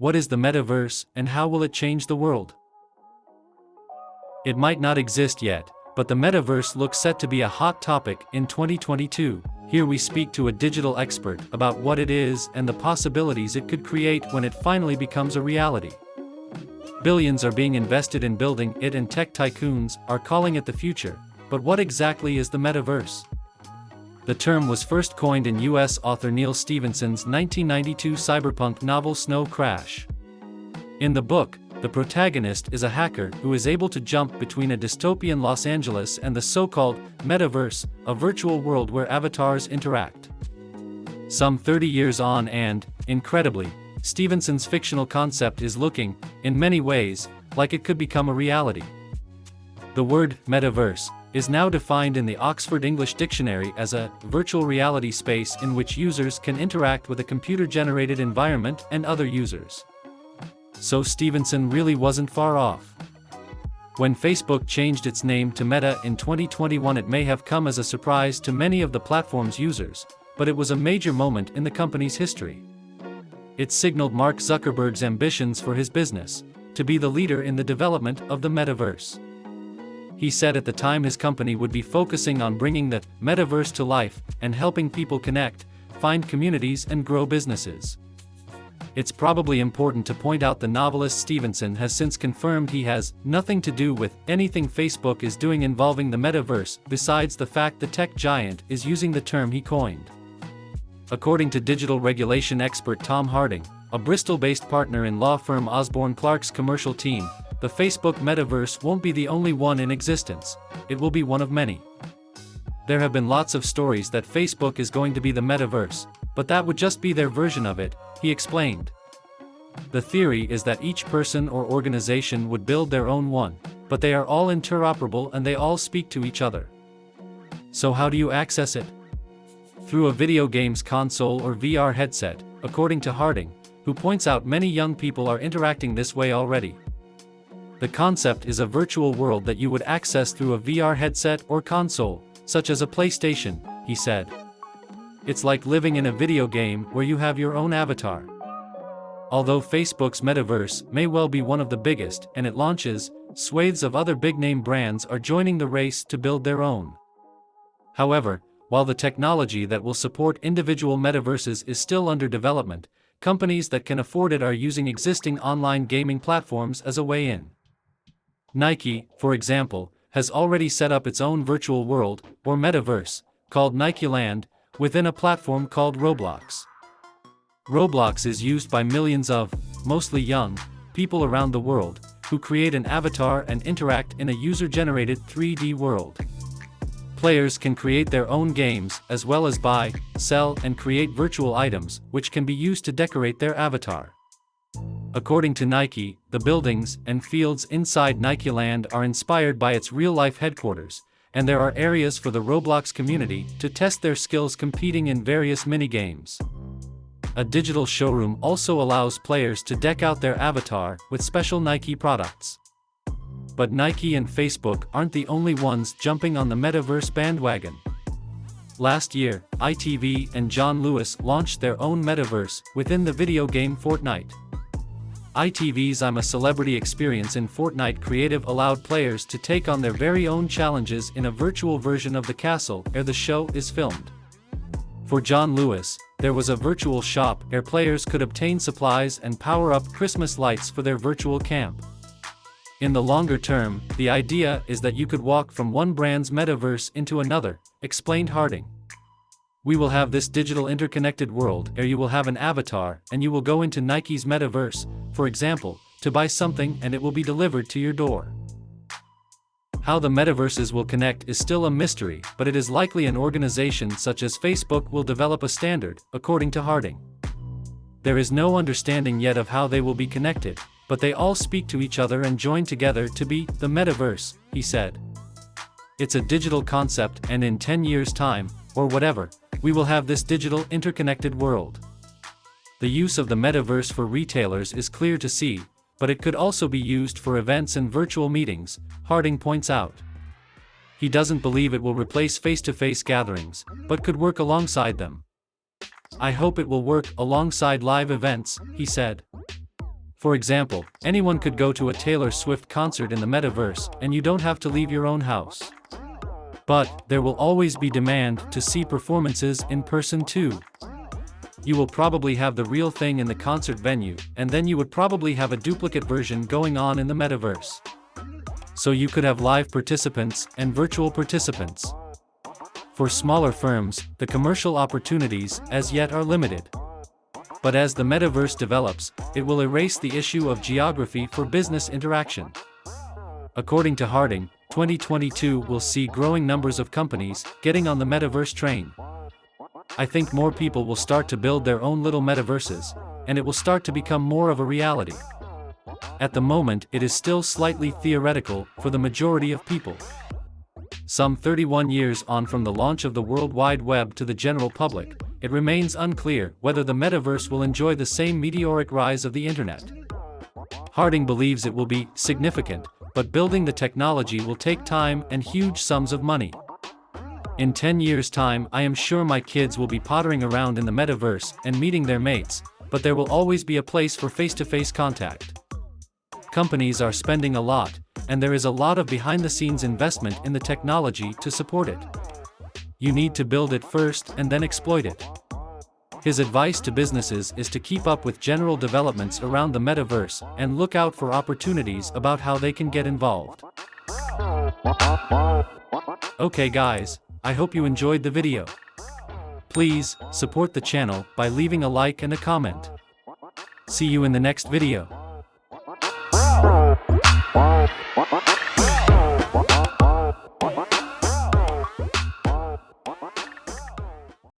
What is the metaverse, and how will it change the world? It might not exist yet, but the metaverse looks set to be a hot topic in 2022. Here we speak to a digital expert about what it is and the possibilities it could create when it finally becomes a reality. Billions are being invested in building it, and tech tycoons are calling it the future. But what exactly is the metaverse? The term was first coined in US author Neil Stephenson's 1992 cyberpunk novel Snow Crash. In the book, the protagonist is a hacker who is able to jump between a dystopian Los Angeles and the so-called metaverse, a virtual world where avatars interact. Some 30 years on and, incredibly, Stevenson's fictional concept is looking, in many ways, like it could become a reality. The word metaverse is now defined in the Oxford English Dictionary as a virtual reality space in which users can interact with a computer-generated environment and other users. So Stevenson really wasn't far off. When Facebook changed its name to Meta in 2021, it may have come as a surprise to many of the platform's users, but it was a major moment in the company's history. It signaled Mark Zuckerberg's ambitions for his business, to be the leader in the development of the metaverse. He said at the time his company would be focusing on bringing the metaverse to life and helping people connect, find communities and grow businesses. It's probably important to point out the novelist Stevenson has since confirmed he has nothing to do with anything Facebook is doing involving the metaverse, besides the fact the tech giant is using the term he coined. According to digital regulation expert Tom Harding, a Bristol-based partner in law firm Osborne Clark's commercial team, the Facebook metaverse won't be the only one in existence, it will be one of many. There have been lots of stories that Facebook is going to be the metaverse, but that would just be their version of it, he explained. The theory is that each person or organization would build their own one, but they are all interoperable and they all speak to each other. So how do you access it? Through a video games console or VR headset, according to Harding, who points out many young people are interacting this way already. The concept is a virtual world that you would access through a VR headset or console, such as a PlayStation, he said. It's like living in a video game where you have your own avatar. Although Facebook's metaverse may well be one of the biggest and it launches, swathes of other big-name brands are joining the race to build their own. However, while the technology that will support individual metaverses is still under development, companies that can afford it are using existing online gaming platforms as a way in. Nike, for example, has already set up its own virtual world, or metaverse, called Nikeland, within a platform called Roblox. Roblox is used by millions of, mostly young, people around the world, who create an avatar and interact in a user-generated 3D world. Players can create their own games, as well as buy, sell, and create virtual items, which can be used to decorate their avatar. According to Nike, the buildings and fields inside Nikeland are inspired by its real-life headquarters, and there are areas for the Roblox community to test their skills competing in various mini-games. A digital showroom also allows players to deck out their avatar with special Nike products. But Nike and Facebook aren't the only ones jumping on the metaverse bandwagon. Last year, ITV and John Lewis launched their own metaverse within the video game Fortnite. ITV's I'm a Celebrity experience in Fortnite Creative allowed players to take on their very own challenges in a virtual version of the castle where the show is filmed. For John Lewis, there was a virtual shop where players could obtain supplies and power up Christmas lights for their virtual camp. In the longer term, the idea is that you could walk from one brand's metaverse into another, explained Harding. We will have this digital interconnected world where you will have an avatar and you will go into Nike's metaverse, for example, to buy something and it will be delivered to your door. How the metaverses will connect is still a mystery, but it is likely an organization such as Facebook will develop a standard, according to Harding. There is no understanding yet of how they will be connected, but they all speak to each other and join together to be the metaverse, he said. It's a digital concept and in 10 years' time, or whatever, we will have this digital interconnected world. The use of the metaverse for retailers is clear to see, but it could also be used for events and virtual meetings, Harding points out. He doesn't believe it will replace face-to-face gatherings, but could work alongside them. I hope it will work alongside live events, he said. For example, anyone could go to a Taylor Swift concert in the metaverse, and you don't have to leave your own house. But there will always be demand to see performances in person too. You will probably have the real thing in the concert venue, and then you would probably have a duplicate version going on in the metaverse. So you could have live participants and virtual participants. For smaller firms, the commercial opportunities as yet are limited. But as the metaverse develops, it will erase the issue of geography for business interaction. According to Harding, 2022 will see growing numbers of companies getting on the metaverse train. I think more people will start to build their own little metaverses, and it will start to become more of a reality. At the moment, it is still slightly theoretical for the majority of people. Some 31 years on from the launch of the World Wide Web to the general public, it remains unclear whether the metaverse will enjoy the same meteoric rise of the internet. Harding believes it will be significant, but building the technology will take time and huge sums of money. In 10 years' time, I am sure my kids will be pottering around in the metaverse and meeting their mates, but there will always be a place for face-to-face contact. Companies are spending a lot, and there is a lot of behind-the-scenes investment in the technology to support it. You need to build it first and then exploit it. His advice to businesses is to keep up with general developments around the metaverse and look out for opportunities about how they can get involved. Okay guys, I hope you enjoyed the video. Please, support the channel by leaving a like and a comment. See you in the next video.